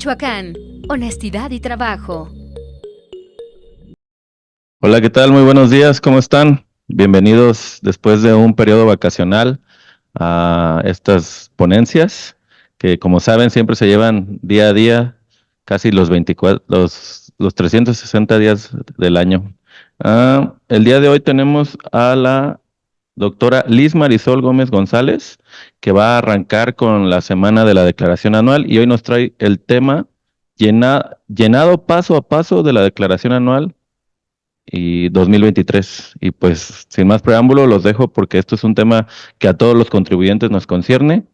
Michoacán, honestidad y trabajo. Hola, ¿qué tal? Muy buenos días, ¿cómo están? Bienvenidos después de un periodo vacacional a estas ponencias que, como saben, siempre se llevan día a día, casi los 24, los 360 días del año. El día de hoy tenemos a la doctora Liz Marisol Gómez González, que va a arrancar con la semana de la declaración anual y hoy nos trae el tema llenado paso a paso de la declaración anual y 2023. Y pues sin más preámbulo los dejo porque esto es un tema que a todos los contribuyentes nos concierne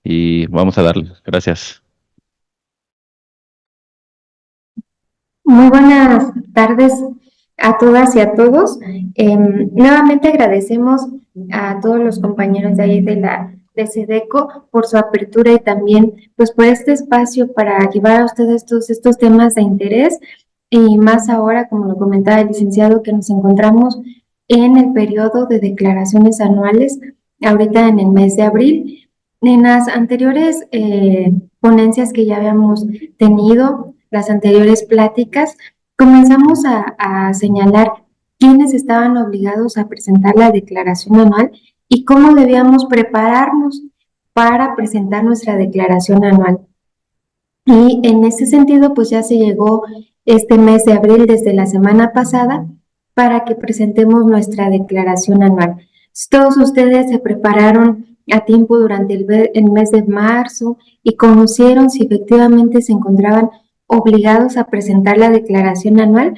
y vamos a darle. Gracias. Muy buenas tardes a todas y a todos. Nuevamente agradecemos a todos los compañeros de ahí de SEDECO por su apertura y también pues por este espacio para llevar a ustedes todos estos temas de interés y más ahora, como lo comentaba el licenciado, que nos encontramos en el periodo de declaraciones anuales, ahorita en el mes de abril. En las anteriores ponencias que ya habíamos tenido, las anteriores pláticas, comenzamos a señalar quiénes estaban obligados a presentar la declaración anual y cómo debíamos prepararnos para presentar nuestra declaración anual. Y en ese sentido, pues ya se llegó este mes de abril desde la semana pasada para que presentemos nuestra declaración anual. Todos ustedes se prepararon a tiempo durante el mes de marzo y conocieron si efectivamente se encontraban obligados a presentar la declaración anual,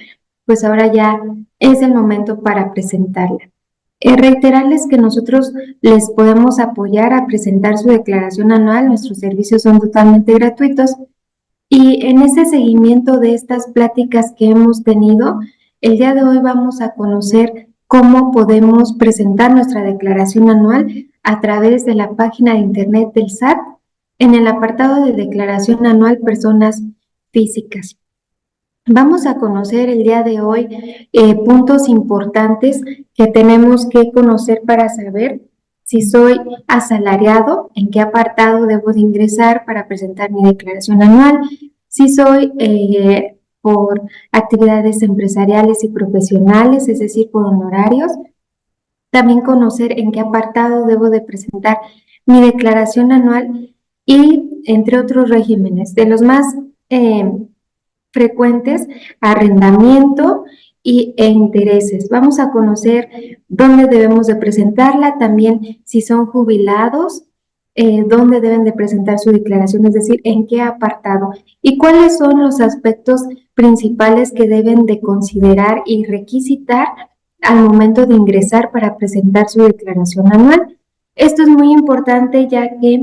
pues ahora ya es el momento para presentarla. Reiterarles que nosotros les podemos apoyar a presentar su declaración anual, nuestros servicios son totalmente gratuitos y en ese seguimiento de estas pláticas que hemos tenido, el día de hoy vamos a conocer cómo podemos presentar nuestra declaración anual a través de la página de internet del SAT en el apartado de declaración anual personas físicas. Vamos a conocer el día de hoy puntos importantes que tenemos que conocer para saber si soy asalariado, en qué apartado debo de ingresar para presentar mi declaración anual, si soy por actividades empresariales y profesionales, es decir, por honorarios. También conocer en qué apartado debo de presentar mi declaración anual y entre otros regímenes. De los más frecuentes, arrendamiento e intereses. Vamos a conocer dónde debemos de presentarla, también si son jubilados, dónde deben de presentar su declaración, es decir, en qué apartado y cuáles son los aspectos principales que deben de considerar y requisitar al momento de ingresar para presentar su declaración anual. Esto es muy importante ya que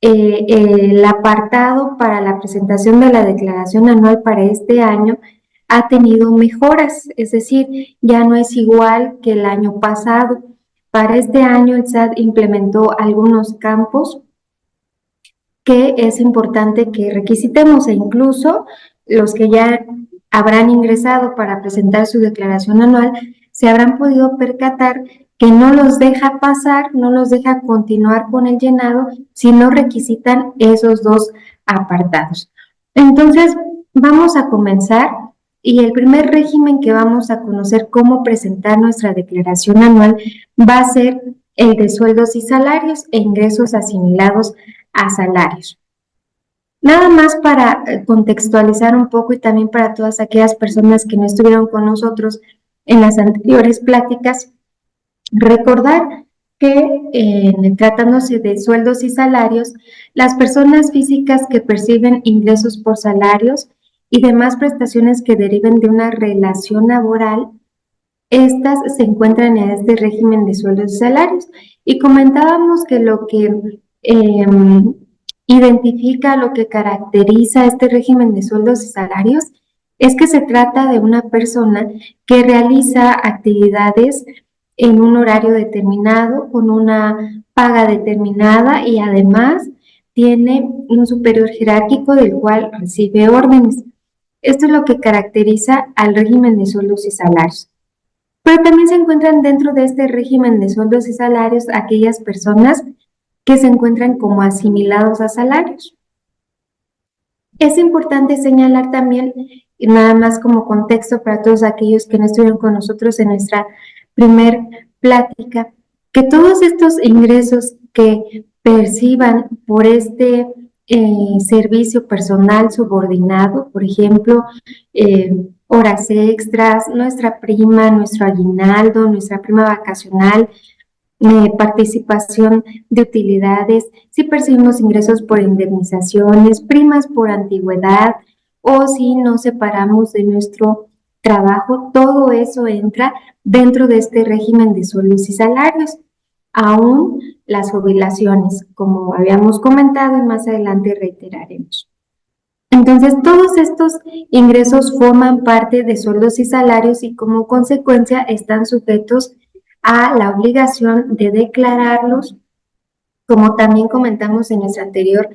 el apartado para la presentación de la declaración anual para este año ha tenido mejoras, es decir, ya no es igual que el año pasado. Para este año el SAT implementó algunos campos que es importante que requisitemos e incluso los que ya habrán ingresado para presentar su declaración anual se habrán podido percatar que no los deja pasar, no los deja continuar con el llenado si no requisitan esos dos apartados. Entonces, vamos a comenzar y el primer régimen que vamos a conocer cómo presentar nuestra declaración anual va a ser el de sueldos y salarios e ingresos asimilados a salarios. Nada más para contextualizar un poco y también para todas aquellas personas que no estuvieron con nosotros en las anteriores pláticas, recordar que tratándose de sueldos y salarios, las personas físicas que perciben ingresos por salarios y demás prestaciones que deriven de una relación laboral, estas se encuentran en este régimen de sueldos y salarios. Y comentábamos que lo que identifica, lo que caracteriza este régimen de sueldos y salarios es que se trata de una persona que realiza actividades en un horario determinado, con una paga determinada y además tiene un superior jerárquico del cual recibe órdenes. Esto es lo que caracteriza al régimen de sueldos y salarios. Pero también se encuentran dentro de este régimen de sueldos y salarios aquellas personas que se encuentran como asimilados a salarios. Es importante señalar también, nada más como contexto para todos aquellos que no estuvieron con nosotros en nuestra primer plática, que todos estos ingresos que perciban por este servicio personal subordinado, por ejemplo, horas extras, nuestra prima, nuestro aguinaldo, nuestra prima vacacional, participación de utilidades, si percibimos ingresos por indemnizaciones, primas por antigüedad o si nos separamos de nuestro trabajo, todo eso entra dentro de este régimen de sueldos y salarios. Aún las jubilaciones, como habíamos comentado y más adelante reiteraremos. Entonces, todos estos ingresos forman parte de sueldos y salarios y como consecuencia están sujetos a la obligación de declararlos, como también comentamos en nuestra anterior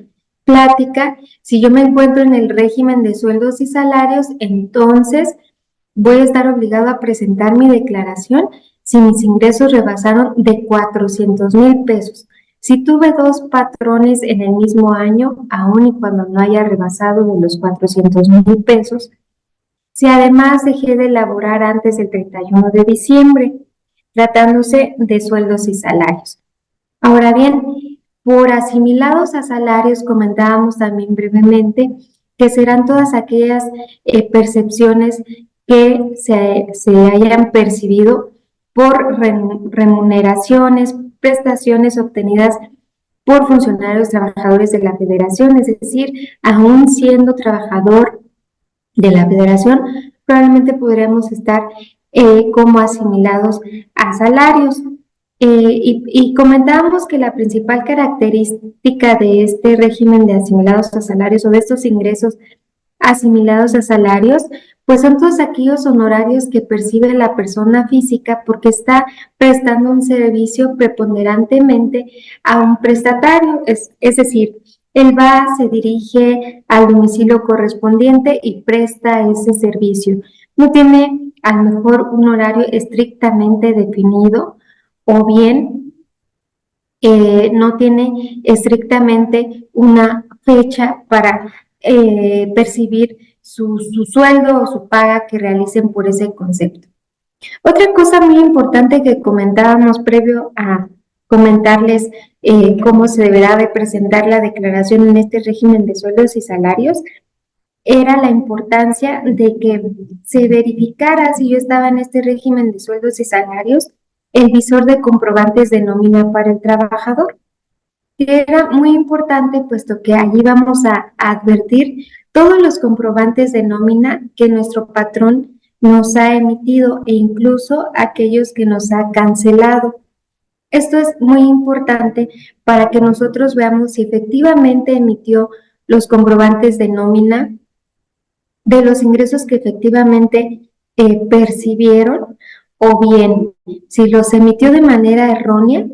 plática. Si yo me encuentro en el régimen de sueldos y salarios, entonces voy a estar obligado a presentar mi declaración si mis ingresos rebasaron de 400,000 pesos. Si tuve 2 patrones en el mismo año, aun y cuando no haya rebasado de los 400,000 pesos, si además dejé de laborar antes del 31 de diciembre, tratándose de sueldos y salarios. Ahora bien, por asimilados a salarios, comentábamos también brevemente que serán todas aquellas percepciones que se hayan percibido por remuneraciones, prestaciones obtenidas por funcionarios trabajadores de la federación, es decir, aún siendo trabajador de la federación, probablemente podríamos estar como asimilados a salarios. Y comentábamos que la principal característica de este régimen de asimilados a salarios o de estos ingresos asimilados a salarios, pues son todos aquellos honorarios que percibe la persona física porque está prestando un servicio preponderantemente a un prestatario, es decir, él va, se dirige al domicilio correspondiente y presta ese servicio. No tiene a lo mejor un horario estrictamente definido o bien no tiene estrictamente una fecha para percibir su sueldo o su paga que realicen por ese concepto. Otra cosa muy importante que comentábamos previo a comentarles cómo se deberá de presentar la declaración en este régimen de sueldos y salarios era la importancia de que se verificara si yo estaba en este régimen de sueldos y salarios el visor de comprobantes de nómina para el trabajador, que era muy importante puesto que allí vamos a advertir todos los comprobantes de nómina que nuestro patrón nos ha emitido e incluso aquellos que nos ha cancelado. Esto es muy importante para que nosotros veamos si efectivamente emitió los comprobantes de nómina de los ingresos que efectivamente percibieron o bien si los emitió de manera errónea,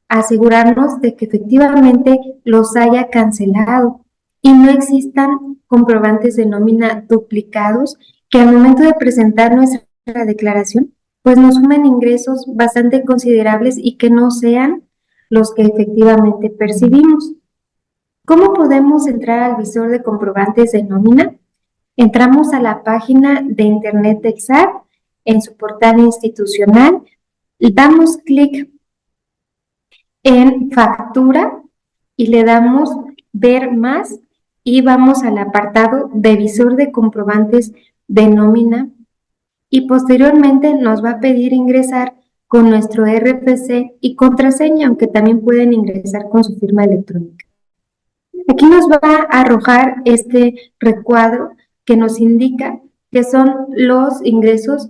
asegurarnos de que efectivamente los haya cancelado y no existan comprobantes de nómina duplicados que al momento de presentar nuestra declaración pues nos sumen ingresos bastante considerables y que no sean los que efectivamente percibimos. ¿Cómo podemos entrar al visor de comprobantes de nómina? Entramos a la página de internet de EXAT en su portal institucional y damos clic en factura y le damos ver más y vamos al apartado de visor de comprobantes de nómina y posteriormente nos va a pedir ingresar con nuestro RFC y contraseña, aunque también pueden ingresar con su firma electrónica. Aquí nos va a arrojar este recuadro que nos indica que son los ingresos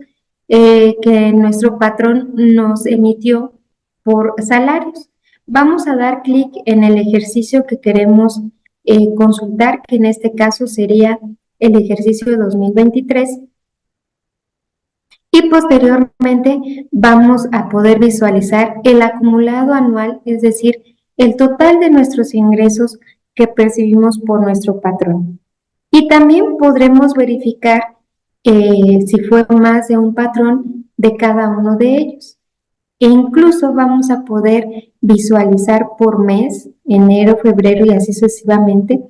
que nuestro patrón nos emitió por salarios. Vamos a dar clic en el ejercicio que queremos consultar, que en este caso sería el ejercicio de 2023. Y posteriormente vamos a poder visualizar el acumulado anual, es decir, el total de nuestros ingresos que percibimos por nuestro patrón. Y también podremos verificar si fue más de un patrón de cada uno de ellos. E incluso vamos a poder visualizar por mes, enero, febrero y así sucesivamente,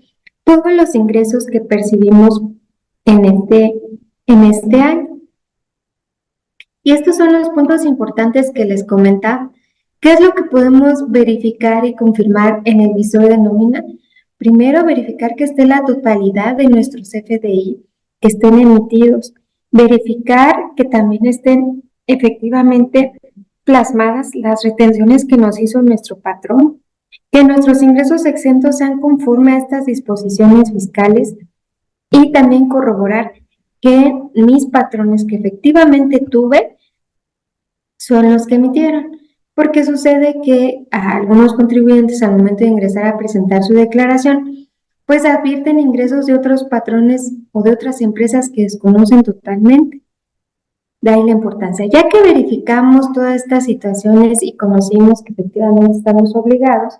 todos los ingresos que percibimos en este año. Y estos son los puntos importantes que les comentaba. ¿Qué es lo que podemos verificar y confirmar en el visor de nómina? Primero, verificar que esté la totalidad de nuestros FDI, que estén emitidos. Verificar que también estén efectivamente plasmadas las retenciones que nos hizo nuestro patrón, que nuestros ingresos exentos sean conforme a estas disposiciones fiscales y también corroborar que mis patrones que efectivamente tuve son los que emitieron, porque sucede que a algunos contribuyentes al momento de ingresar a presentar su declaración, pues advierten ingresos de otros patrones o de otras empresas que desconocen totalmente. De ahí la importancia. Ya que verificamos todas estas situaciones y conocimos que efectivamente estamos obligados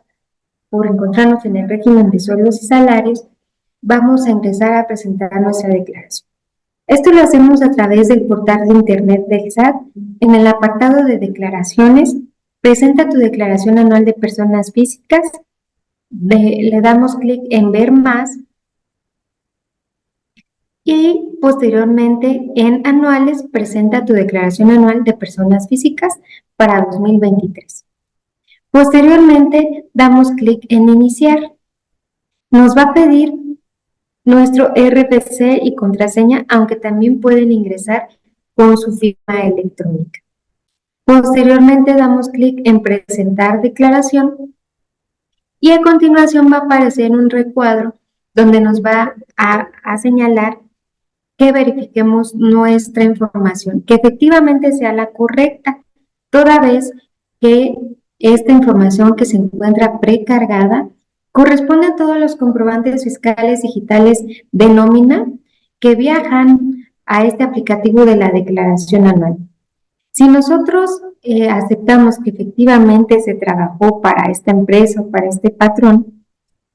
por encontrarnos en el régimen de sueldos y salarios, vamos a ingresar a presentar nuestra declaración. Esto lo hacemos a través del portal de internet del SAT. En el apartado de declaraciones, presenta tu declaración anual de personas físicas, le damos clic en ver más y posteriormente en anuales presenta tu declaración anual de personas físicas para 2023. Posteriormente damos clic en iniciar. Nos va a pedir nuestro RFC y contraseña, aunque también pueden ingresar con su firma electrónica. Posteriormente damos clic en presentar declaración y a continuación va a aparecer un recuadro donde nos va a señalar que verifiquemos nuestra información, que efectivamente sea la correcta, toda vez que esta información que se encuentra precargada corresponde a todos los comprobantes fiscales digitales de nómina que viajan a este aplicativo de la declaración anual. Si nosotros aceptamos que efectivamente se trabajó para esta empresa o para este patrón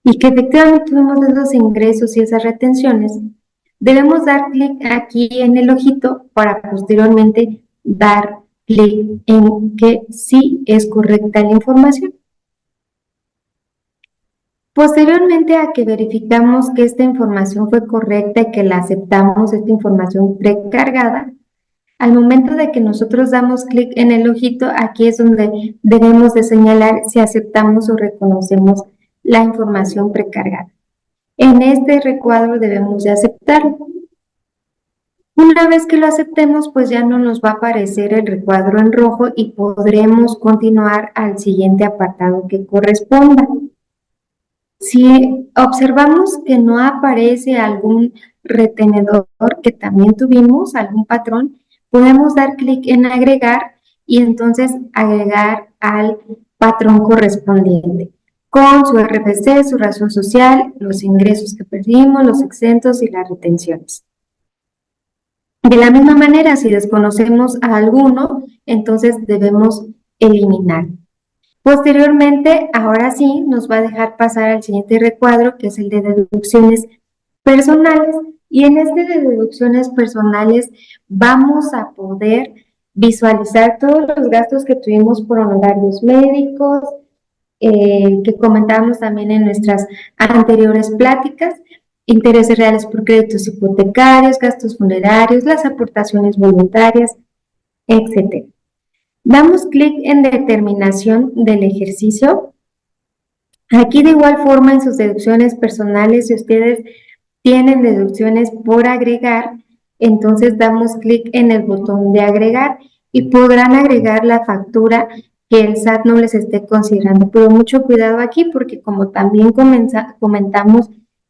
y que efectivamente tuvimos esos ingresos y esas retenciones, debemos dar clic aquí en el ojito para posteriormente dar clic en que sí es correcta la información. Posteriormente a que verificamos que esta información fue correcta y que la aceptamos, esta información precargada, al momento de que nosotros damos clic en el ojito, aquí es donde debemos de señalar si aceptamos o reconocemos la información precargada. En este recuadro debemos de aceptarlo. Una vez que lo aceptemos, pues ya no nos va a aparecer el recuadro en rojo y podremos continuar al siguiente apartado que corresponda. Si observamos que no aparece algún retenedor que también tuvimos, algún patrón, podemos dar clic en agregar y entonces agregar al patrón correspondiente con su RFC, su razón social, los ingresos que perdimos, los exentos y las retenciones. De la misma manera, si desconocemos a alguno, entonces debemos eliminar. Posteriormente, ahora sí, nos va a dejar pasar al siguiente recuadro, que es el de deducciones personales. Y en este de deducciones personales vamos a poder visualizar todos los gastos que tuvimos por honorarios médicos, que comentábamos también en nuestras anteriores pláticas, intereses reales por créditos hipotecarios, gastos funerarios, las aportaciones voluntarias, etc. Damos clic en determinación del ejercicio. Aquí de igual forma en sus deducciones personales, si ustedes tienen deducciones por agregar, entonces damos clic en el botón de agregar y podrán agregar la factura que el SAT no les esté considerando. Pero mucho cuidado aquí porque como también comentamos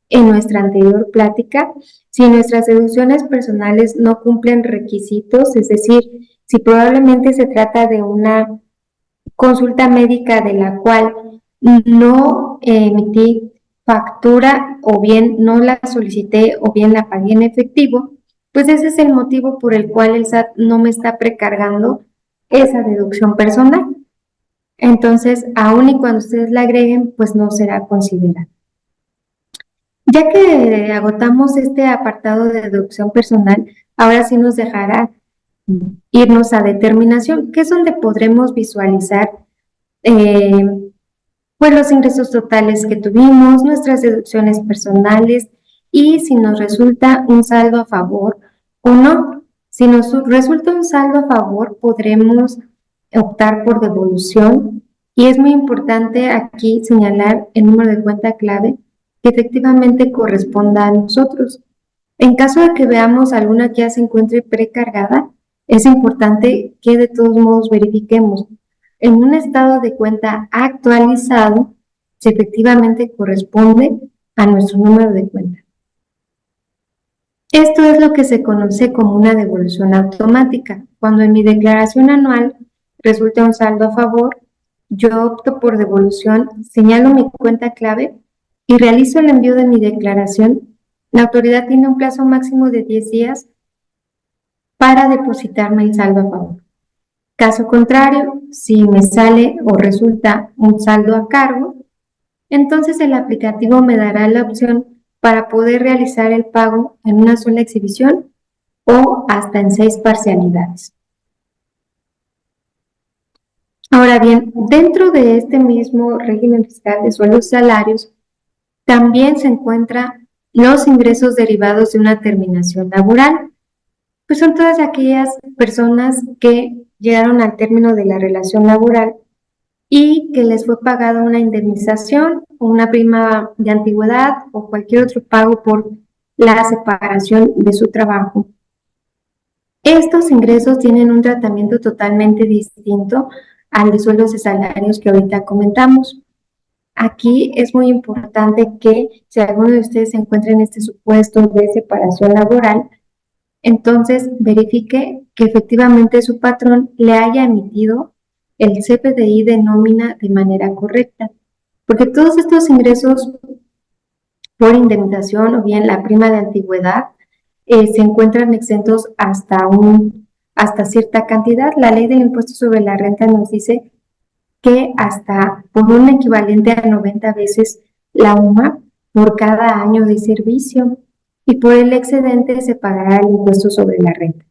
en nuestra anterior plática, si nuestras deducciones personales no cumplen requisitos, es decir, si probablemente se trata de una consulta médica de la cual no emití factura o bien no la solicité o bien la pagué en efectivo, pues ese es el motivo por el cual el SAT no me está precargando esa deducción personal. Entonces, aun y cuando ustedes la agreguen, pues no será considerada. Ya que agotamos este apartado de deducción personal, ahora sí nos dejará irnos a determinación, que es donde podremos visualizar pues los ingresos totales que tuvimos, nuestras deducciones personales y si nos resulta un saldo a favor o no. Si nos resulta un saldo a favor, podremos optar por devolución y es muy importante aquí señalar el número de cuenta clave que efectivamente corresponda a nosotros. En caso de que veamos alguna que ya se encuentre precargada, es importante que de todos modos verifiquemos en un estado de cuenta actualizado si efectivamente corresponde a nuestro número de cuenta. Esto es lo que se conoce como una devolución automática. Cuando en mi declaración anual resulta un saldo a favor, yo opto por devolución, señalo mi cuenta clave y realizo el envío de mi declaración. La autoridad tiene un plazo máximo de 10 días para depositarme el saldo a favor. Caso contrario, si me sale o resulta un saldo a cargo, entonces el aplicativo me dará la opción para poder realizar el pago en una sola exhibición o hasta en 6 parcialidades. Ahora bien, dentro de este mismo régimen fiscal de sueldos y salarios, también se encuentran los ingresos derivados de una terminación laboral. Pues son todas aquellas personas que llegaron al término de la relación laboral y que les fue pagada una indemnización o una prima de antigüedad o cualquier otro pago por la separación de su trabajo. Estos ingresos tienen un tratamiento totalmente distinto al de sueldos y salarios que ahorita comentamos. Aquí es muy importante que si alguno de ustedes se encuentra en este supuesto de separación laboral, entonces verifique que efectivamente su patrón le haya emitido el CFDI de nómina de manera correcta, porque todos estos ingresos por indemnización o bien la prima de antigüedad se encuentran exentos hasta cierta cantidad. La ley del impuesto sobre la renta nos dice que hasta por un equivalente a 90 veces la UMA por cada año de servicio y por el excedente se pagará el impuesto sobre la renta.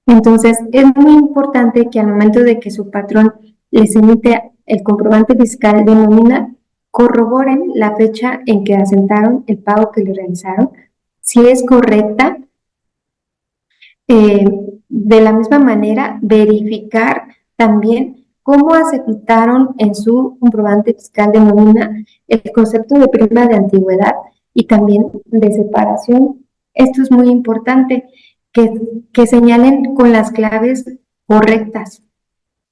Entonces, es muy importante que al momento de que su patrón les emite el comprobante fiscal de nómina, corroboren la fecha en que asentaron el pago que le realizaron, si es correcta. De la misma manera, verificar también cómo aceptaron en su comprobante fiscal de nómina el concepto de prima de antigüedad y también de separación. Esto es muy importante, que señalen con las claves correctas.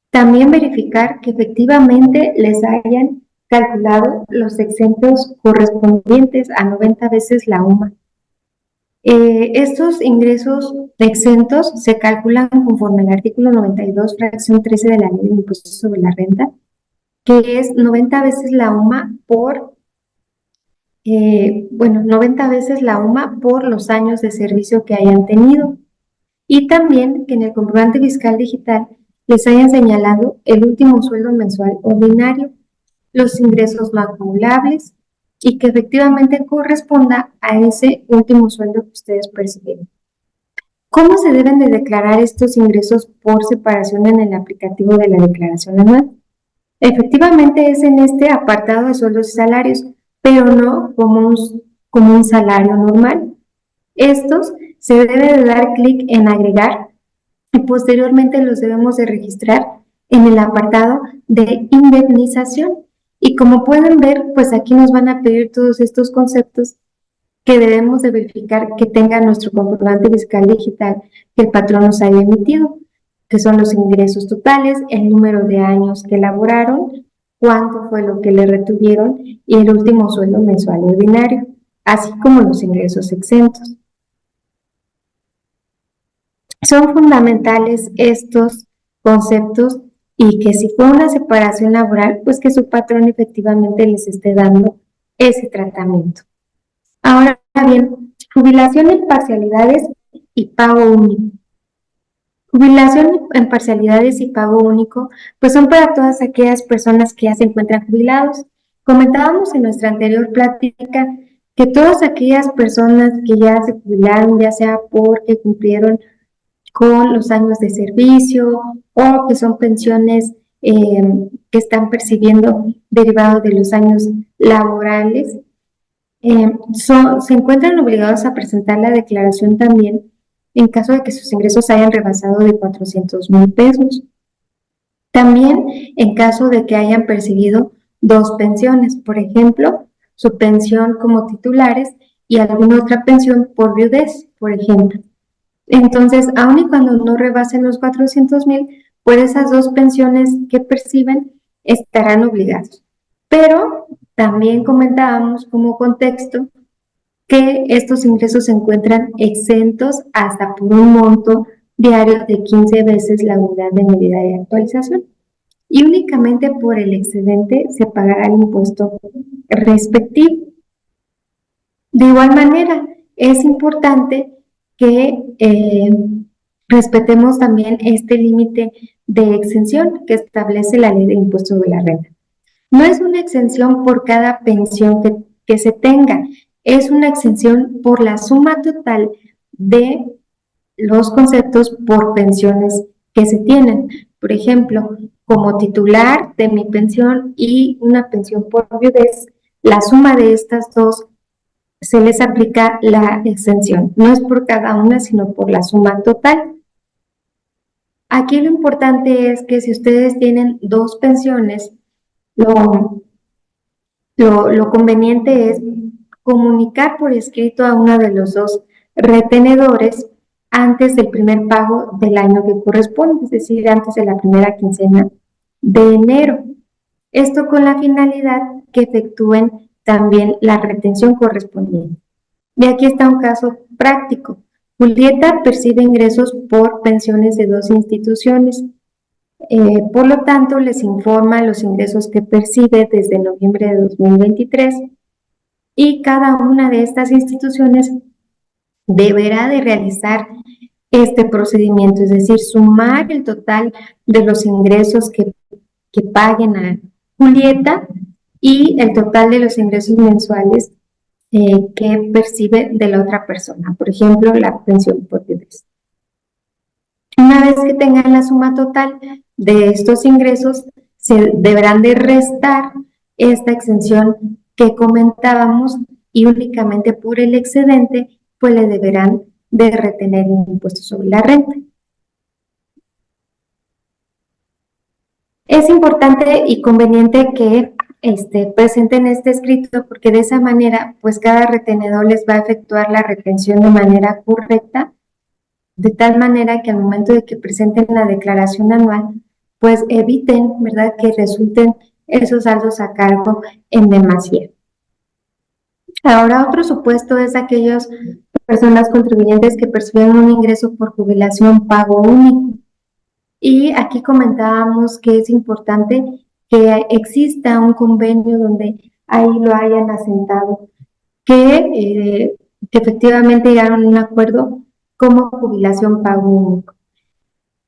También verificar que efectivamente les hayan calculado los exentos correspondientes a 90 veces la UMA. Estos ingresos exentos se calculan conforme al artículo 92, fracción 13 de la Ley de Impuesto sobre la Renta, que es 90 veces la UMA por 90 veces la UMA por los años de servicio que hayan tenido. Y también que en el comprobante fiscal digital les hayan señalado el último sueldo mensual ordinario, los ingresos no acumulables y que efectivamente corresponda a ese último sueldo que ustedes percibieron. ¿Cómo se deben de declarar estos ingresos por separación en el aplicativo de la declaración anual? Efectivamente es en este apartado de sueldos y salarios, pero no como un salario normal. Estos se debe de dar clic en agregar y posteriormente los debemos de registrar en el apartado de indemnización. Y como pueden ver, pues aquí nos van a pedir todos estos conceptos que debemos de verificar que tenga nuestro comprobante fiscal digital que el patrón nos haya emitido, que son los ingresos totales, el número de años que elaboraron, cuánto fue lo que le retuvieron y el último sueldo mensual ordinario, así como los ingresos exentos. Son fundamentales estos conceptos y que si fue una separación laboral, pues que su patrón efectivamente les esté dando ese tratamiento. Ahora bien, jubilación en parcialidades y pago único. Jubilación en parcialidades y pago único, pues son para todas aquellas personas que ya se encuentran jubilados. Comentábamos en nuestra anterior plática que todas aquellas personas que ya se jubilaron, ya sea porque cumplieron con los años de servicio o que son pensiones que están percibiendo derivado de los años laborales, se encuentran obligados a presentar la declaración también en caso de que sus ingresos hayan rebasado de 400,000 pesos. También en caso de que hayan percibido dos pensiones, por ejemplo, su pensión como titulares y alguna otra pensión por viudez, por ejemplo. Entonces, aun y cuando no rebasen los 400,000, pues esas dos pensiones que perciben estarán obligados. Pero también comentábamos como contexto que estos ingresos se encuentran exentos hasta por un monto diario de 15 veces la unidad de medida de actualización. Y únicamente por el excedente se pagará el impuesto respectivo. De igual manera, es importante que respetemos también este límite de exención que establece la ley de impuesto sobre la renta. No es una exención por cada pensión que se tenga, es una exención por la suma total de los conceptos por pensiones que se tienen. Por ejemplo, como titular de mi pensión y una pensión por viudez, la suma de estas dos se les aplica la exención. No es por cada una, sino por la suma total. Aquí lo importante es que si ustedes tienen dos pensiones, lo conveniente es comunicar por escrito a uno de los dos retenedores antes del primer pago del año que corresponde, es decir, antes de la primera quincena de enero. Esto con la finalidad que efectúen también la retención correspondiente. Y aquí está un caso práctico. Julieta percibe ingresos por pensiones de dos instituciones. Por lo tanto, les informa los ingresos que percibe desde noviembre de 2023 y cada una de estas instituciones deberá de realizar este procedimiento, es decir, sumar el total de los ingresos que paguen a Julieta y el total de los ingresos mensuales que percibe de la otra persona, por ejemplo, la pensión por viudez. Una vez que tengan la suma total de estos ingresos, se deberán de restar esta exención que comentábamos y únicamente por el excedente, pues le deberán de retener el impuesto sobre la renta. Es importante y conveniente que presenten este escrito porque de esa manera, pues cada retenedor les va a efectuar la retención de manera correcta, de tal manera que al momento de que presenten la declaración anual, pues eviten, ¿verdad?, que resulten esos saldos a cargo en demasía. Ahora, otro supuesto es aquellas personas contribuyentes que perciben un ingreso por jubilación pago único. Y aquí comentábamos que es importante que exista un convenio donde ahí lo hayan asentado, que efectivamente llegaron a un acuerdo como jubilación pago único.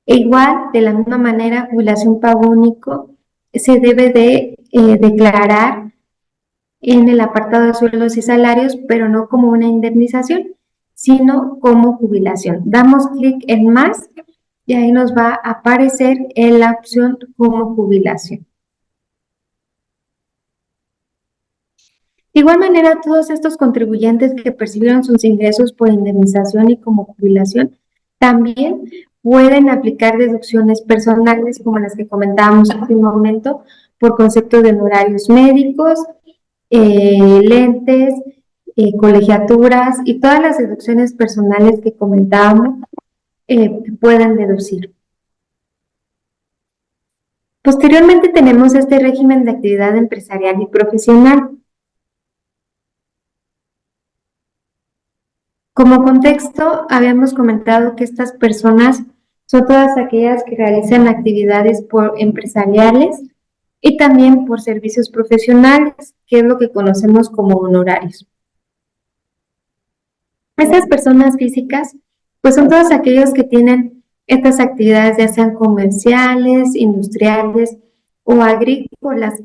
E igual, de la misma manera, jubilación pago único se debe de declarar en el apartado de sueldos y salarios, pero no como una indemnización, sino como jubilación. Damos clic en más y ahí nos va a aparecer en la opción como jubilación. De igual manera, todos estos contribuyentes que percibieron sus ingresos por indemnización y como jubilación también pueden aplicar deducciones personales como las que comentábamos hace un momento por concepto de honorarios médicos, lentes, colegiaturas y todas las deducciones personales que comentábamos pueden deducir. Posteriormente tenemos este régimen de actividad empresarial y profesional. Como contexto, habíamos comentado que estas personas son todas aquellas que realizan actividades empresariales y también por servicios profesionales, que es lo que conocemos como honorarios. Estas personas físicas, pues son todos aquellos que tienen estas actividades, ya sean comerciales, industriales o agrícolas,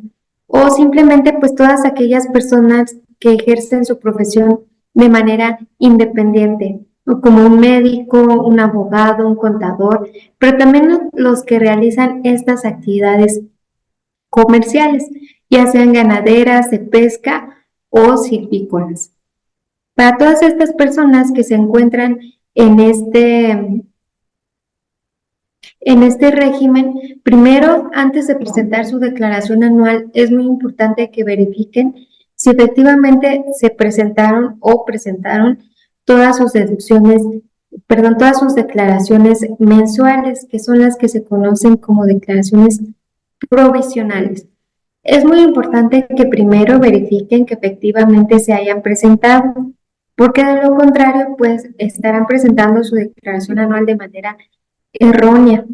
o simplemente pues todas aquellas personas que ejercen su profesión de manera independiente, como un médico, un abogado, un contador, pero también los que realizan estas actividades comerciales, ya sean ganaderas, de pesca o silvícolas. Para todas estas personas que se encuentran en este régimen, primero, antes de presentar su declaración anual, es muy importante que verifiquen si efectivamente se presentaron o presentaron todas sus deducciones, perdón, todas sus declaraciones mensuales, que son las que se conocen como declaraciones provisionales. Es muy importante que primero verifiquen que efectivamente se hayan presentado, porque de lo contrario, pues estarán presentando su declaración anual de manera errónea.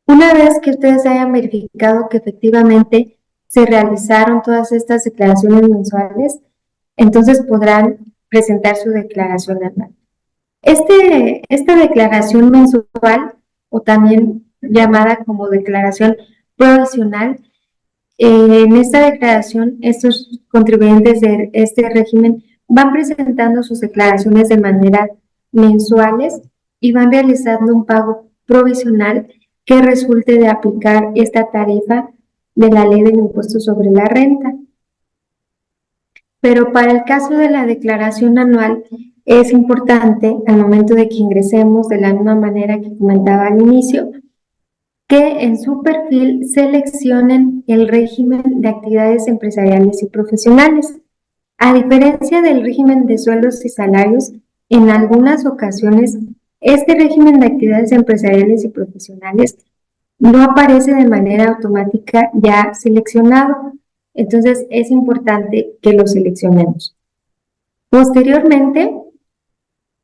Una vez que ustedes hayan verificado que efectivamente se realizaron todas estas declaraciones mensuales, entonces podrán presentar su declaración anual. Esta declaración mensual, o también llamada como declaración provisional, en esta declaración, estos contribuyentes de este régimen van presentando sus declaraciones de manera mensuales y van realizando un pago provisional que resulte de aplicar esta tarifa de la ley del impuesto sobre la renta. Pero para el caso de la declaración anual, es importante al momento de que ingresemos, de la misma manera que comentaba al inicio, que en su perfil seleccionen el régimen de actividades empresariales y profesionales. A diferencia del régimen de sueldos y salarios, en algunas ocasiones este régimen de actividades empresariales y profesionales no aparece de manera automática ya seleccionado. Entonces es importante que lo seleccionemos. Posteriormente,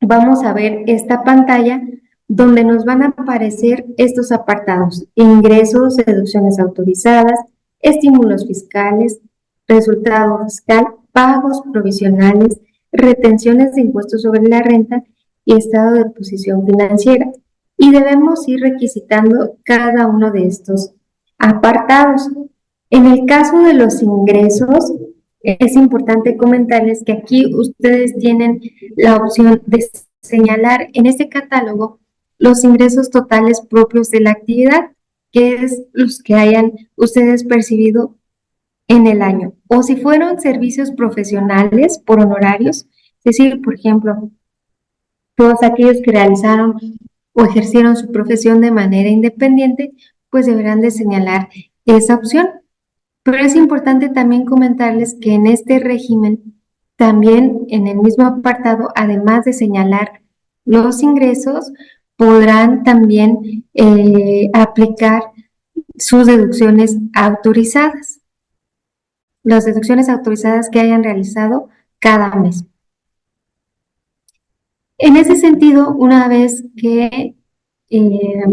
vamos a ver esta pantalla donde nos van a aparecer estos apartados: ingresos, deducciones autorizadas, estímulos fiscales, resultado fiscal, pagos provisionales, retenciones de impuestos sobre la renta y estado de posición financiera. Y debemos ir requisitando cada uno de estos apartados. En el caso de los ingresos, es importante comentarles que aquí ustedes tienen la opción de señalar en este catálogo los ingresos totales propios de la actividad, que es los que hayan ustedes percibido en el año. O si fueron servicios profesionales por honorarios, es decir, por ejemplo, todos aquellos que realizaron o ejercieron su profesión de manera independiente, pues deberán de señalar esa opción. Pero es importante también comentarles que en este régimen, también en el mismo apartado, además de señalar los ingresos, podrán también aplicar sus deducciones autorizadas, las deducciones autorizadas que hayan realizado cada mes. En ese sentido, una vez que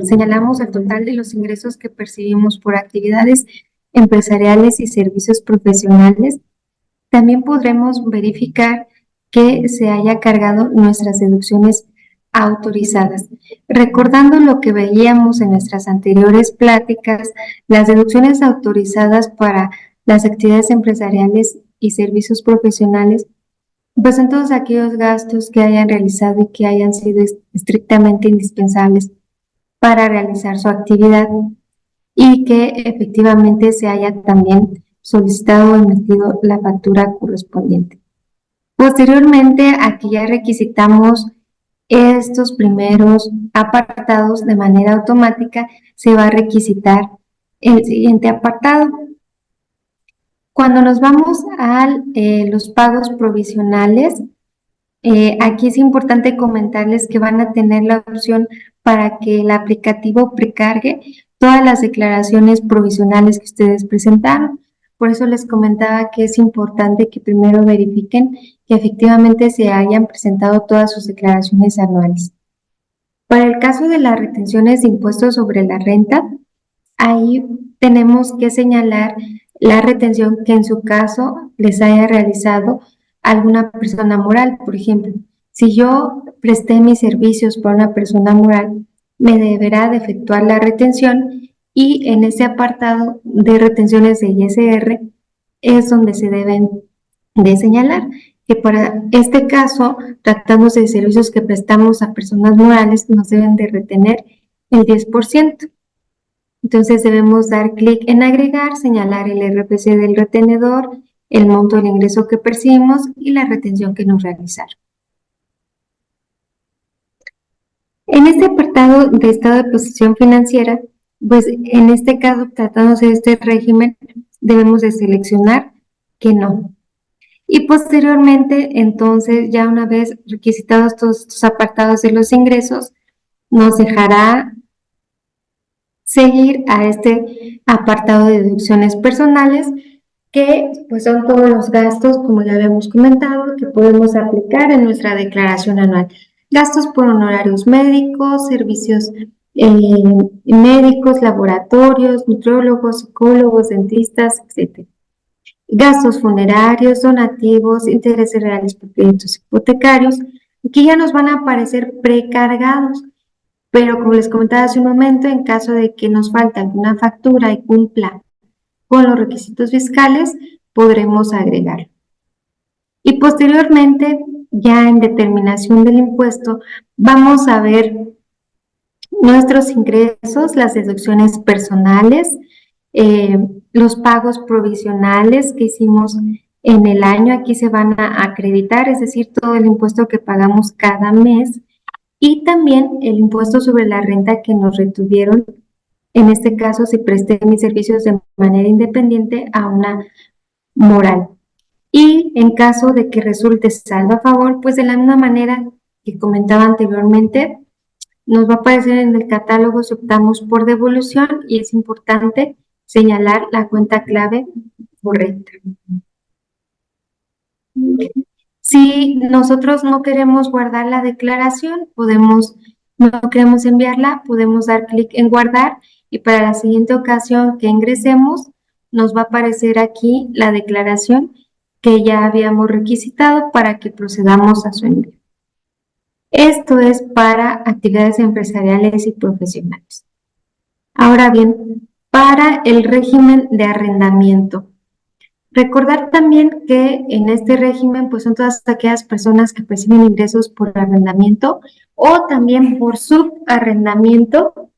señalamos el total de los ingresos que percibimos por actividades empresariales y servicios profesionales, también podremos verificar que se haya cargado nuestras deducciones autorizadas. Recordando lo que veíamos en nuestras anteriores pláticas, las deducciones autorizadas para las actividades empresariales y servicios profesionales, pues son todos aquellos gastos que hayan realizado y que hayan sido estrictamente indispensables para realizar su actividad y que efectivamente se haya también solicitado o emitido la factura correspondiente. Posteriormente, aquí ya requisitamos estos primeros apartados de manera automática, se va a requisitar el siguiente apartado. Cuando nos vamos a los pagos provisionales, aquí es importante comentarles que van a tener la opción para que el aplicativo precargue todas las declaraciones provisionales que ustedes presentaron. Por eso les comentaba que es importante que primero verifiquen que efectivamente se hayan presentado todas sus declaraciones anuales. Para el caso de las retenciones de impuestos sobre la renta, ahí tenemos que señalar la retención que en su caso les haya realizado alguna persona moral. Por ejemplo, si yo presté mis servicios para una persona moral, me deberá de efectuar la retención y en ese apartado de retenciones de ISR es donde se deben de señalar que para este caso, tratándose de servicios que prestamos a personas morales, nos deben de retener el 10%. Entonces debemos dar clic en agregar, señalar el RPC del retenedor, el monto del ingreso que percibimos y la retención que nos realizaron. En este apartado de estado de posición financiera, pues en este caso, tratándose de este régimen, debemos de seleccionar que no. Y posteriormente, entonces, ya una vez requisitados todos estos apartados de los ingresos, nos dejará seguir a este apartado de deducciones personales, que pues son todos los gastos, como ya habíamos comentado, que podemos aplicar en nuestra declaración anual. Gastos por honorarios médicos, servicios médicos, laboratorios, nutriólogos, psicólogos, dentistas, etc. Gastos funerarios, donativos, intereses reales por créditos hipotecarios. Aquí ya nos van a aparecer precargados, pero como les comentaba hace un momento, en caso de que nos falte alguna factura y cumpla con los requisitos fiscales, podremos agregar. Y posteriormente, ya en determinación del impuesto, vamos a ver nuestros ingresos, las deducciones personales, los pagos provisionales que hicimos en el año. Aquí se van a acreditar, es decir, todo el impuesto que pagamos cada mes, y también el impuesto sobre la renta que nos retuvieron, en este caso si presté mis servicios de manera independiente a una moral. Y en caso de que resulte saldo a favor, pues de la misma manera que comentaba anteriormente, nos va a aparecer en el catálogo si optamos por devolución, y es importante señalar la cuenta clave correcta. Si nosotros no queremos guardar la declaración, no queremos enviarla, podemos dar clic en guardar, y para la siguiente ocasión que ingresemos, nos va a aparecer aquí la declaración que ya habíamos requisitado para que procedamos a su envío. Esto es para actividades empresariales y profesionales. Ahora bien, para el régimen de arrendamiento. Recordar también que en este régimen pues son todas aquellas personas que perciben ingresos por arrendamiento o también por subarrendamiento,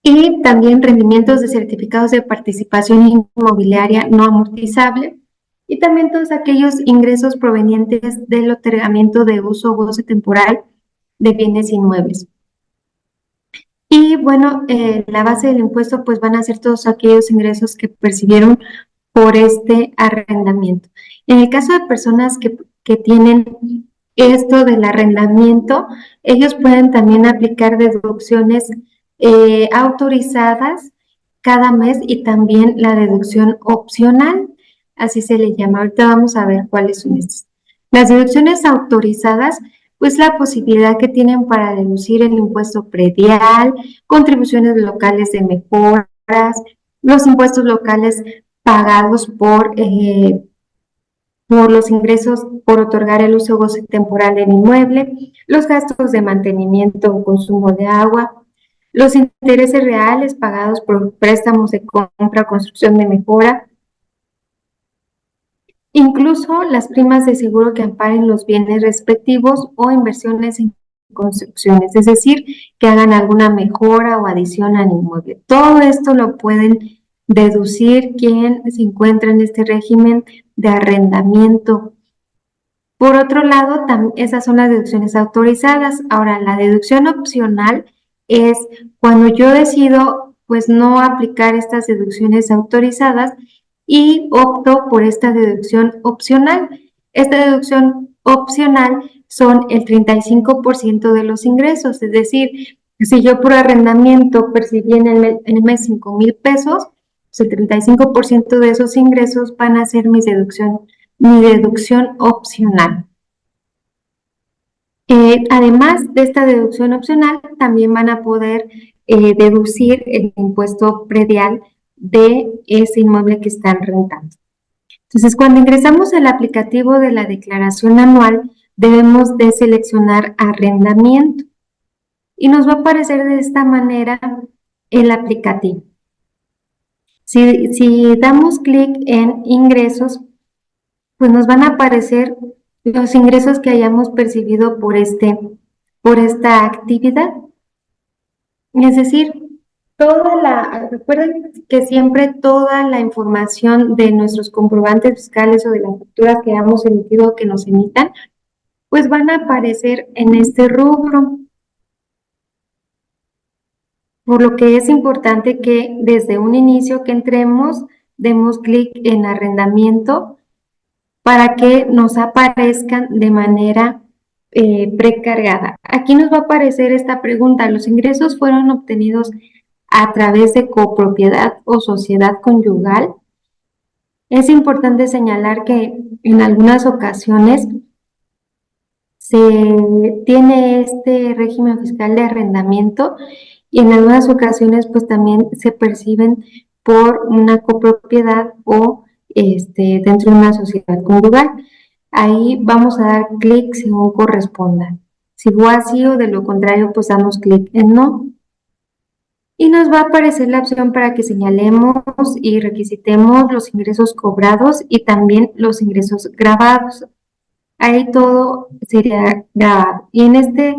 y también rendimientos de certificados de participación inmobiliaria no amortizable, y también todos aquellos ingresos provenientes del otorgamiento de uso o goce temporal de bienes inmuebles. Y bueno, la base del impuesto pues van a ser todos aquellos ingresos que percibieron por este arrendamiento. En el caso de personas que tienen esto del arrendamiento, ellos pueden también aplicar deducciones autorizadas cada mes, y también la deducción opcional, así se le llama. Ahorita vamos a ver cuáles son estas. Las deducciones autorizadas, pues la posibilidad que tienen para deducir el impuesto predial, contribuciones locales de mejoras, los impuestos locales pagados por los ingresos por otorgar el uso o goce temporal del inmueble, los gastos de mantenimiento o consumo de agua, los intereses reales pagados por préstamos de compra o construcción de mejora, incluso las primas de seguro que amparen los bienes respectivos o inversiones en construcciones, es decir, que hagan alguna mejora o adición al inmueble. Todo esto lo pueden deducir quien se encuentra en este régimen de arrendamiento. Por otro lado, esas son las deducciones autorizadas. Ahora, la deducción opcional es cuando yo decido pues no aplicar estas deducciones autorizadas y opto por esta deducción opcional. Esta deducción opcional son el 35% de los ingresos, es decir, si yo por arrendamiento percibí en el mes 5,000 pesos, pues el 35% de esos ingresos van a ser mi deducción opcional. Además de esta deducción opcional, también van a poder deducir el impuesto predial de ese inmueble que están rentando. Entonces, cuando ingresamos al aplicativo de la declaración anual, debemos de seleccionar arrendamiento, y nos va a aparecer de esta manera el aplicativo. Si damos clic en ingresos, pues nos van a aparecer los ingresos que hayamos percibido por esta actividad. Es decir, recuerden que siempre toda la información de nuestros comprobantes fiscales o de las facturas que hayamos emitido o que nos emitan, pues van a aparecer en este rubro. Por lo que es importante que desde un inicio que entremos, demos clic en arrendamiento para que nos aparezcan de manera precargada. Aquí nos va a aparecer esta pregunta: ¿los ingresos fueron obtenidos a través de copropiedad o sociedad conyugal? Es importante señalar que en algunas ocasiones se tiene este régimen fiscal de arrendamiento y en algunas ocasiones pues también se perciben por una copropiedad o dentro de una sociedad conyugal. Ahí vamos a dar clic según corresponda. Si fue así o de lo contrario, pues damos clic en no. Y nos va a aparecer la opción para que señalemos y requisitemos los ingresos cobrados y también los ingresos grabados. Ahí todo sería grabado. Y en este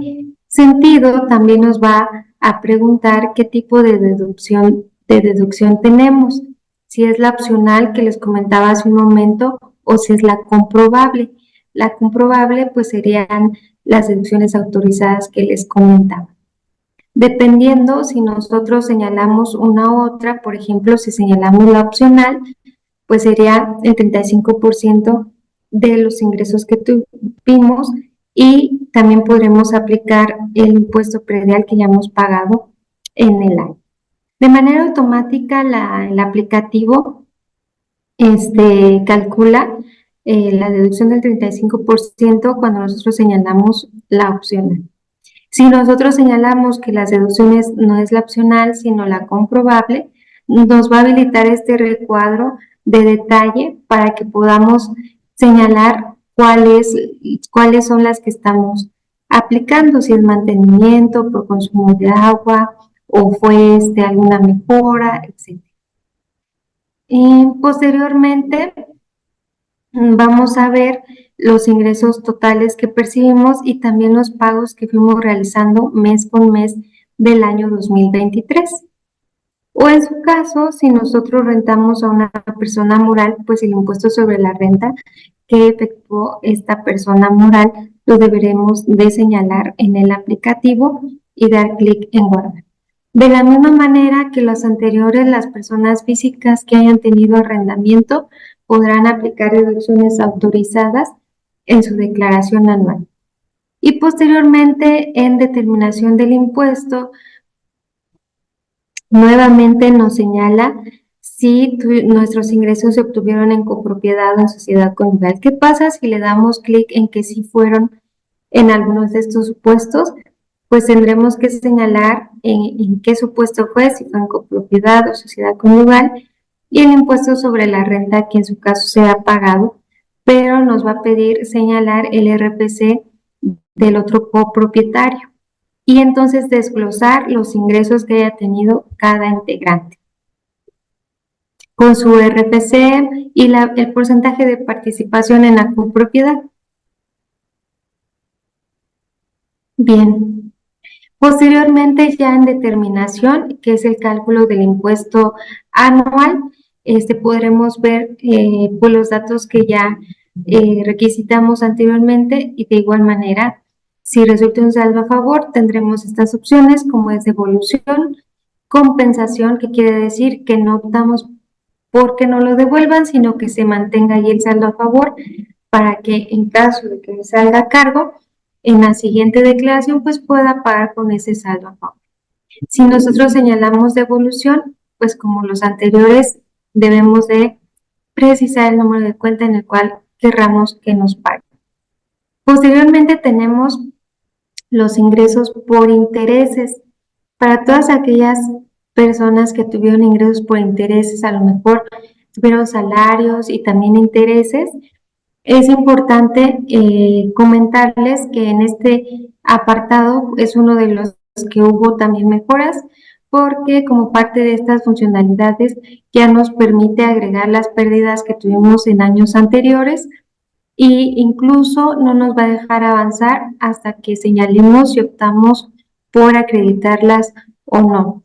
sentido también nos va a preguntar qué tipo de deducción tenemos. Si es la opcional que les comentaba hace un momento o si es la comprobable. La comprobable pues serían las deducciones autorizadas que les comentaba. Dependiendo si nosotros señalamos una u otra, por ejemplo, si señalamos la opcional, pues sería el 35% de los ingresos que tuvimos y también podremos aplicar el impuesto predial que ya hemos pagado en el año. De manera automática, el aplicativo calcula la deducción del 35% cuando nosotros señalamos la opcional. Si nosotros señalamos que las deducciones no es la opcional, sino la comprobable, nos va a habilitar este recuadro de detalle para que podamos señalar cuáles son las que estamos aplicando, si es mantenimiento por consumo de agua o fue alguna mejora, etc. Y posteriormente vamos a ver los ingresos totales que percibimos y también los pagos que fuimos realizando mes con mes del año 2023. O en su caso, si nosotros rentamos a una persona moral, pues el impuesto sobre la renta que efectuó esta persona moral lo deberemos de señalar en el aplicativo y dar clic en guardar. De la misma manera que los anteriores, las personas físicas que hayan tenido arrendamiento podrán aplicar deducciones autorizadas en su declaración anual. Y posteriormente, en determinación del impuesto, nuevamente nos señala si nuestros ingresos se obtuvieron en copropiedad o en sociedad conyugal. ¿Qué pasa si le damos clic en que sí fueron en algunos de estos supuestos? Pues tendremos que señalar en qué supuesto fue, si fue en copropiedad o sociedad conyugal, y el impuesto sobre la renta que en su caso se ha pagado, pero nos va a pedir señalar el RFC del otro copropietario y entonces desglosar los ingresos que haya tenido cada integrante con su RFC y el porcentaje de participación en la copropiedad. Bien. Posteriormente, ya en determinación, que es el cálculo del impuesto anual, podremos ver pues los datos que ya requisitamos anteriormente y de igual manera, si resulta un saldo a favor, tendremos estas opciones como es devolución, compensación, que quiere decir que no optamos porque no lo devuelvan, sino que se mantenga ahí el saldo a favor para que en caso de que me salga a cargo, en la siguiente declaración pues pueda pagar con ese saldo a favor. Si nosotros señalamos devolución, pues como los anteriores debemos de precisar el número de cuenta en el cual querramos que nos pague. Posteriormente tenemos los ingresos por intereses. Para todas aquellas personas que tuvieron ingresos por intereses, a lo mejor tuvieron salarios y también intereses, es importante comentarles que en este apartado es uno de los que hubo también mejoras, porque como parte de estas funcionalidades ya nos permite agregar las pérdidas que tuvimos en años anteriores e incluso no nos va a dejar avanzar hasta que señalemos y optamos por acreditarlas o no.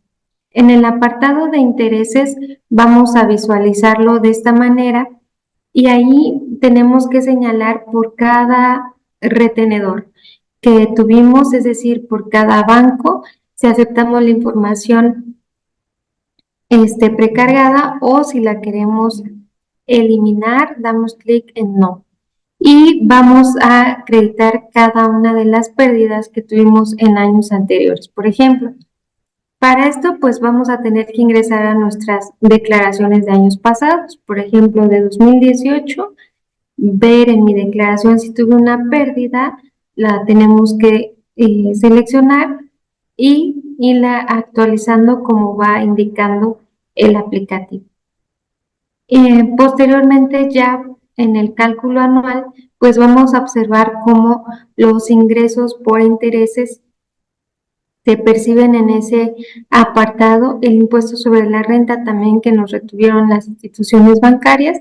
En el apartado de intereses vamos a visualizarlo de esta manera y ahí tenemos que señalar por cada retenedor que tuvimos, es decir, por cada banco, si aceptamos la información precargada o si la queremos eliminar, damos clic en no. Y vamos a acreditar cada una de las pérdidas que tuvimos en años anteriores. Por ejemplo, para esto pues vamos a tener que ingresar a nuestras declaraciones de años pasados. Por ejemplo, de 2018, ver en mi declaración si tuve una pérdida, la tenemos que seleccionar y irla actualizando como va indicando el aplicativo. Posteriormente ya en el cálculo anual, pues vamos a observar cómo los ingresos por intereses se perciben en ese apartado, el impuesto sobre la renta también que nos retuvieron las instituciones bancarias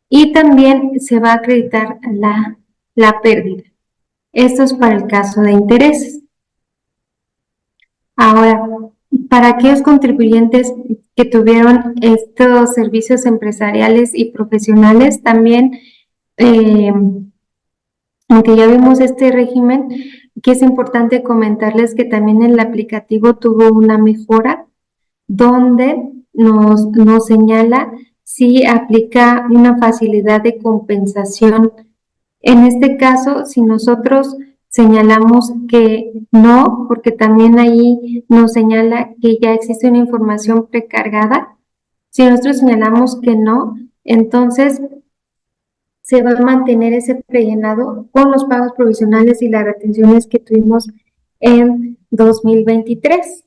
y también se va a acreditar la pérdida. Esto es para el caso de intereses. Ahora, para aquellos contribuyentes que tuvieron estos servicios empresariales y profesionales, también, aunque ya vimos este régimen, que es importante comentarles que también el aplicativo tuvo una mejora donde nos señala si aplica una facilidad de compensación. En este caso, si nosotros señalamos que no, porque también ahí nos señala que ya existe una información precargada, si nosotros señalamos que no, entonces se va a mantener ese prellenado con los pagos provisionales y las retenciones que tuvimos en 2023.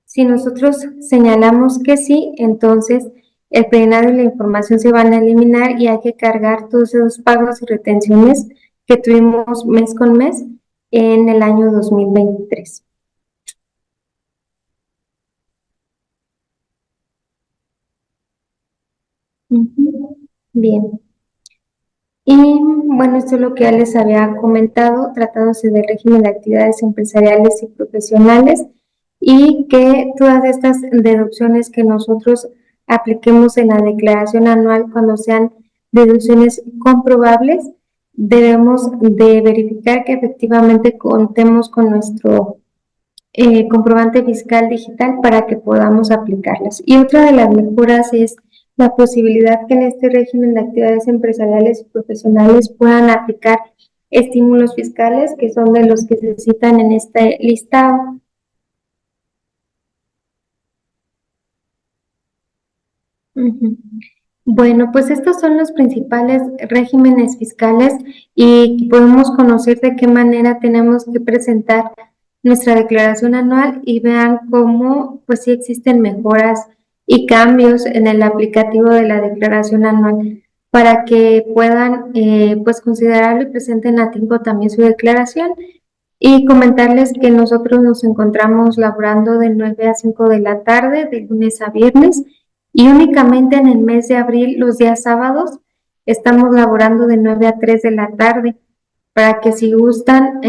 Si nosotros señalamos que sí, entonces el prellenado y la información se van a eliminar y hay que cargar todos esos pagos y retenciones que tuvimos mes con mes en el año 2023. Bien. Y bueno, esto es lo que ya les había comentado, tratándose del régimen de actividades empresariales y profesionales, y que todas estas deducciones que nosotros apliquemos en la declaración anual, cuando sean deducciones comprobables, debemos de verificar que efectivamente contemos con nuestro comprobante fiscal digital para que podamos aplicarlas. Y otra de las mejoras es la posibilidad que en este régimen de actividades empresariales y profesionales puedan aplicar estímulos fiscales, que son de los que se citan en este listado. Bueno, pues estos son los principales regímenes fiscales y podemos conocer de qué manera tenemos que presentar nuestra declaración anual y vean cómo pues sí existen mejoras y cambios en el aplicativo de la declaración anual para que puedan pues considerarlo y presenten a tiempo también su declaración. Y comentarles que nosotros nos encontramos laborando de 9 a 5 de la tarde, de lunes a viernes, y únicamente en el mes de abril, los días sábados, estamos laborando de 9 a 3 de la tarde, para que si gustan,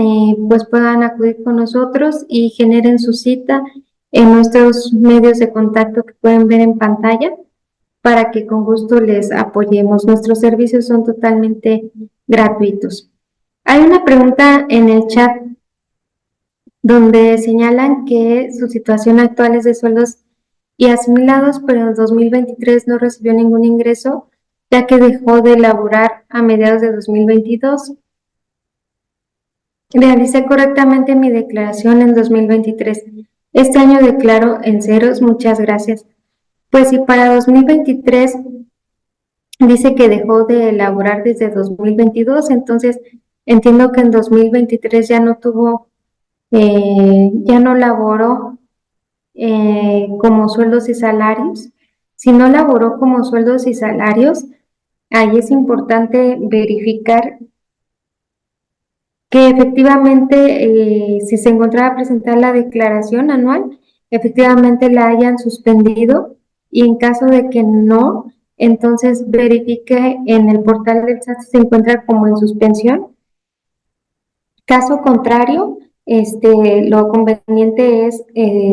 pues puedan acudir con nosotros y generen su cita en nuestros medios de contacto que pueden ver en pantalla, para que con gusto les apoyemos. Nuestros servicios son totalmente gratuitos. Hay una pregunta en el chat donde señalan que su situación actual es de sueldos y asimilados, pero en el 2023 no recibió ningún ingreso, ya que dejó de laborar a mediados de 2022. Realicé correctamente mi declaración en 2023. Este año declaro en ceros, muchas gracias. Pues si para 2023 dice que dejó de laborar desde 2022, entonces entiendo que en 2023 ya no tuvo, ya no laboró como sueldos y salarios. Si no laboró como sueldos y salarios, ahí es importante verificar que efectivamente si se encontraba a presentar la declaración anual, efectivamente la hayan suspendido, y en caso de que no, entonces verifique en el portal del SAT si se encuentra como en suspensión. Caso contrario, lo conveniente es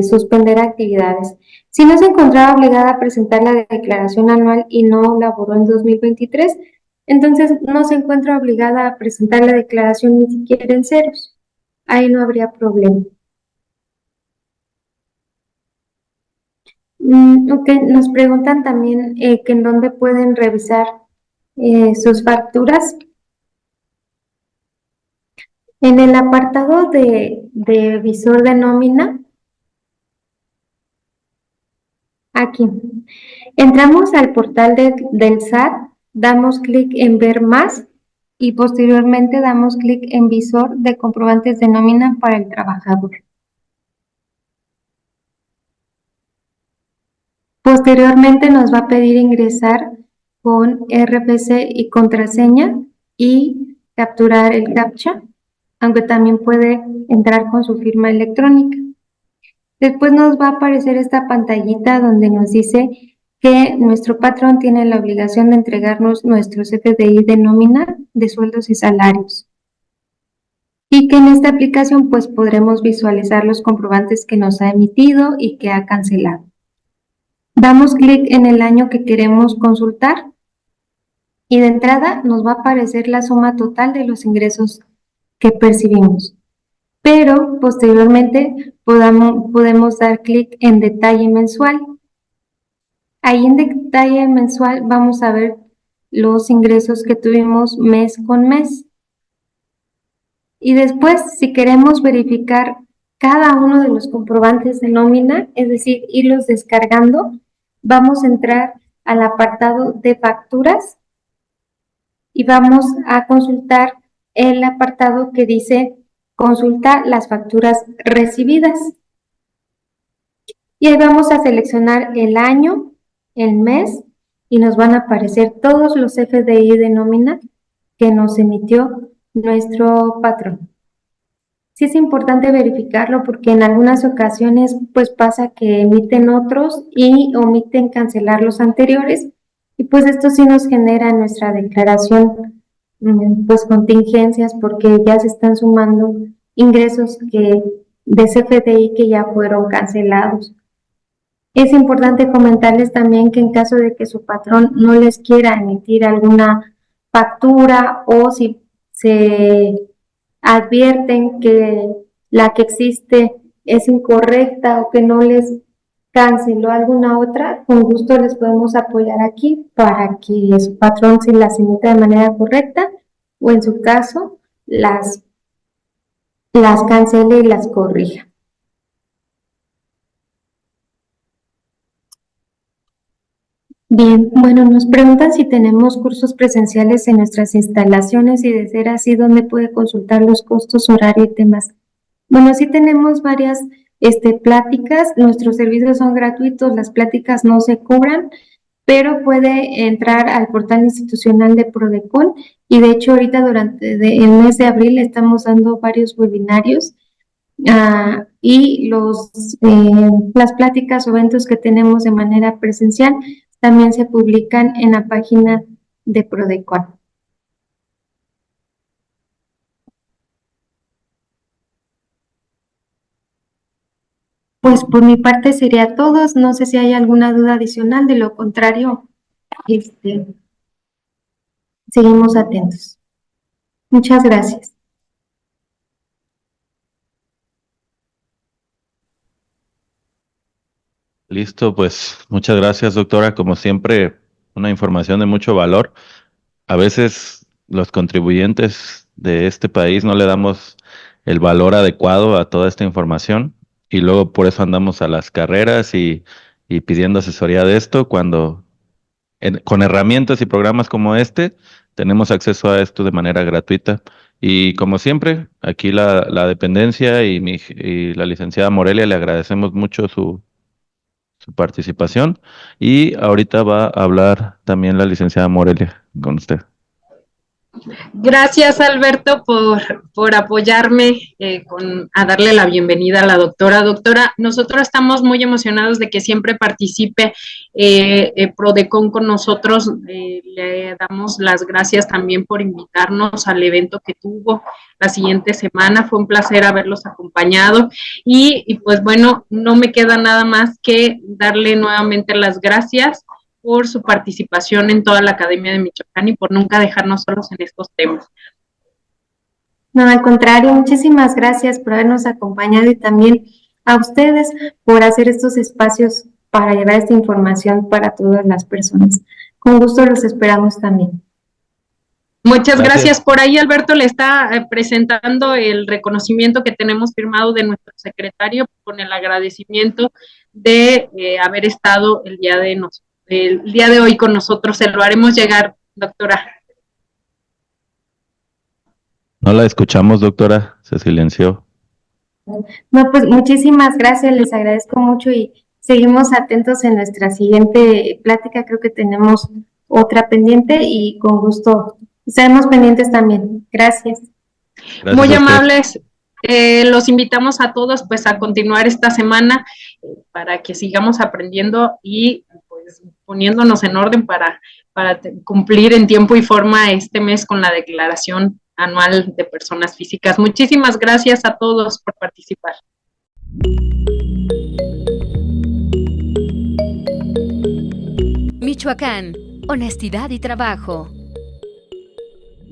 suspender actividades. Si no se encontraba obligada a presentar la declaración anual y no laboró en 2023, entonces no se encuentra obligada a presentar la declaración ni siquiera en ceros. Ahí no habría problema. Ok, nos preguntan también que en dónde pueden revisar sus facturas. En el apartado de visor de nómina, aquí, entramos al portal del SAT, damos clic en ver más y posteriormente damos clic en visor de comprobantes de nómina para el trabajador. Posteriormente nos va a pedir ingresar con RFC y contraseña y capturar el CAPTCHA, aunque también puede entrar con su firma electrónica. Después nos va a aparecer esta pantallita donde nos dice que nuestro patrón tiene la obligación de entregarnos nuestros FDI de nómina de sueldos y salarios. Y que en esta aplicación pues podremos visualizar los comprobantes que nos ha emitido y que ha cancelado. Damos clic en el año que queremos consultar y de entrada nos va a aparecer la suma total de los ingresos que percibimos. Pero posteriormente podemos dar clic en detalle mensual. Ahí en detalle mensual vamos a ver los ingresos que tuvimos mes con mes. Y después, si queremos verificar cada uno de los comprobantes de nómina, es decir, irlos descargando, vamos a entrar al apartado de facturas y vamos a consultar el apartado que dice consulta las facturas recibidas. Y ahí vamos a seleccionar el año, el mes, y nos van a aparecer todos los FDI de nómina que nos emitió nuestro patrón. Sí es importante verificarlo porque en algunas ocasiones pues pasa que emiten otros y omiten cancelar los anteriores, y pues esto sí nos genera en nuestra declaración pues contingencias porque ya se están sumando ingresos de CFDI que ya fueron cancelados. Es importante comentarles también que en caso de que su patrón no les quiera emitir alguna factura, o si se advierten que la que existe es incorrecta o que no les canceló alguna otra, con gusto les podemos apoyar aquí para que su patrón se las emita de manera correcta, o en su caso las cancele y las corrija. Bien, bueno, nos preguntan si tenemos cursos presenciales en nuestras instalaciones y de ser así, ¿dónde puede consultar los costos, horario y temas? Bueno, sí tenemos varias pláticas, nuestros servicios son gratuitos, las pláticas no se cobran, pero puede entrar al portal institucional de Prodecon, y de hecho ahorita durante el mes de abril estamos dando varios webinarios y las pláticas o eventos que tenemos de manera presencial también se publican en la página de Prodecon. Pues por mi parte sería todo. No sé si hay alguna duda adicional, de lo contrario, seguimos atentos. Muchas gracias. Listo, pues muchas gracias, doctora. Como siempre, una información de mucho valor. A veces los contribuyentes de este país no le damos el valor adecuado a toda esta información, y luego por eso andamos a las carreras y pidiendo asesoría de esto, cuando con herramientas y programas como este tenemos acceso a esto de manera gratuita. Y como siempre, aquí la dependencia y la licenciada Morelia le agradecemos mucho su participación, y ahorita va a hablar también la licenciada Morelia con usted. Gracias, Alberto, por apoyarme a darle la bienvenida a la doctora. Doctora, nosotros estamos muy emocionados de que siempre participe Prodecon con nosotros. Le damos las gracias también por invitarnos al evento que tuvo la siguiente semana. Fue un placer haberlos acompañado. Y pues bueno, no me queda nada más que darle nuevamente las gracias por su participación en toda la Academia de Michoacán y por nunca dejarnos solos en estos temas. No, al contrario, muchísimas gracias por habernos acompañado y también a ustedes por hacer estos espacios para llevar esta información para todas las personas. Con gusto los esperamos también. Muchas gracias. Por ahí Alberto le está presentando el reconocimiento que tenemos firmado de nuestro secretario con el agradecimiento de haber estado el día de hoy con nosotros. Se lo haremos llegar, doctora. No la escuchamos, doctora, se silenció. No, pues muchísimas gracias, les agradezco mucho y seguimos atentos en nuestra siguiente plática. Creo que tenemos otra pendiente y con gusto estaremos pendientes también. Gracias. Muy amables. Los invitamos a todos pues a continuar esta semana para que sigamos aprendiendo y pues poniéndonos en orden para cumplir en tiempo y forma este mes con la Declaración Anual de Personas Físicas. Muchísimas gracias a todos por participar. Michoacán, honestidad y trabajo.